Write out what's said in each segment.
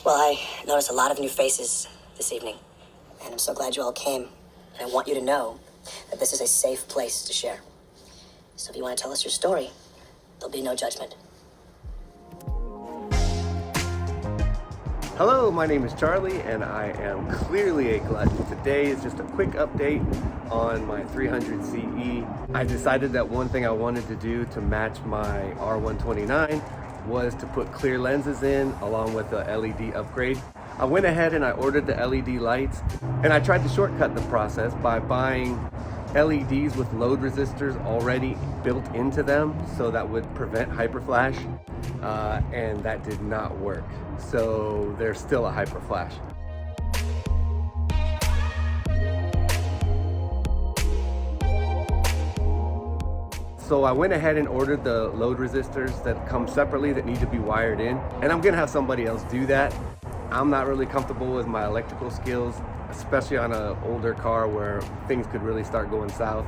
Well, I noticed a lot of new faces this evening, and I'm so glad you all came. And I want you to know that this is a safe place to share. So if you want to tell us your story, there'll be no judgment. Hello, my name is Charlie, and I am clearly a glutton. Today is just a quick update on my 300 CE. I decided that one thing I wanted to do to match my R129 was to put clear lenses in along with the LED upgrade. I went ahead and I ordered the LED lights, and I tried to shortcut the process by buying LEDs with load resistors already built into them, so that would prevent hyperflash, and that did not work. So there's still a hyperflash. So I went ahead and ordered the load resistors that come separately that need to be wired in, and I'm gonna have somebody else do that. I'm not really comfortable with my electrical skills, especially on an older car where things could really start going south,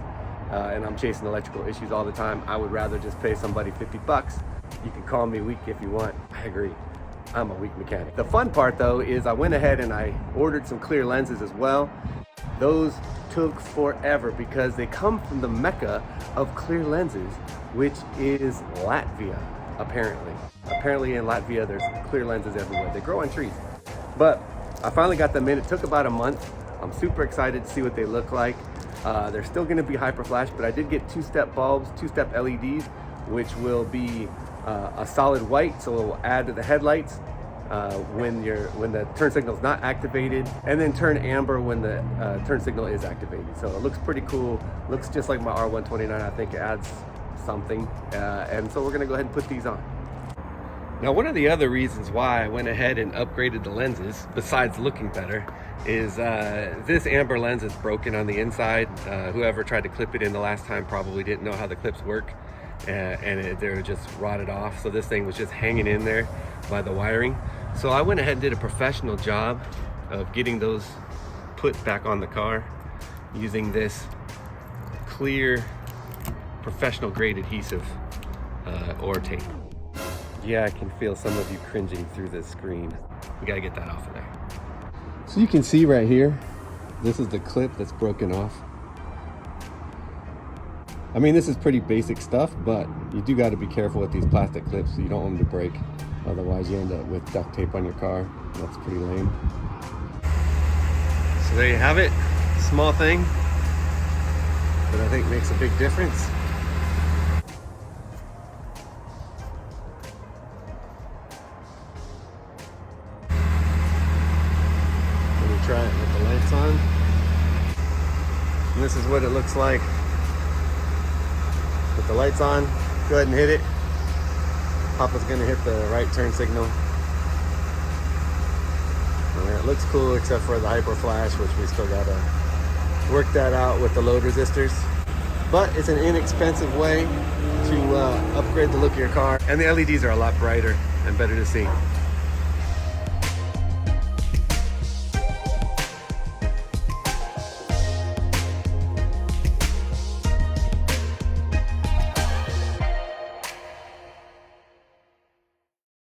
and I'm chasing electrical issues all the time. I would rather just pay somebody 50 bucks. You can call me weak if you want. I agree, I'm a weak mechanic. The fun part though is I went ahead and I ordered some clear lenses as well. Those took forever because they come from the mecca of clear lenses, which is Latvia, apparently. Apparently in Latvia, there's clear lenses everywhere. They grow on trees. But I finally got them in. It took about a month. I'm super excited to see what they look like. They're still gonna be hyperflash, but I did get two-step bulbs, two-step LEDs, which will be a solid white, so it will add to the headlights when the turn signal is not activated, and then turn amber when the turn signal is activated. So it looks pretty cool. Looks just like my R129. I think it adds something, and so we're gonna go ahead and put these on. Now, one of the other reasons why I went ahead and upgraded the lenses, besides looking better, is this amber lens is broken on the inside. Whoever tried to clip it in the last time probably didn't know how the clips work, and they were just rotted off. So this thing was just hanging in there by the wiring. So I went ahead and did a professional job of getting those put back on the car using this clear professional grade adhesive or tape. Yeah, I can feel some of you cringing through this screen. We gotta get that off of there. So you can see right here, this is the clip that's broken off. I mean, this is pretty basic stuff, but you do gotta be careful with these plastic clips so you don't want them to break. Otherwise you end up with duct tape on your car. That's pretty lame. So there you have it. Small thing, but I think makes a big difference. Try it with the lights on. And this is what it looks like with the lights on. Go ahead and hit it. Papa's gonna hit the right turn signal. And it looks cool except for the hyper flash, which we still gotta work that out with the load resistors. But it's an inexpensive way to upgrade the look of your car. And the LEDs are a lot brighter and better to see.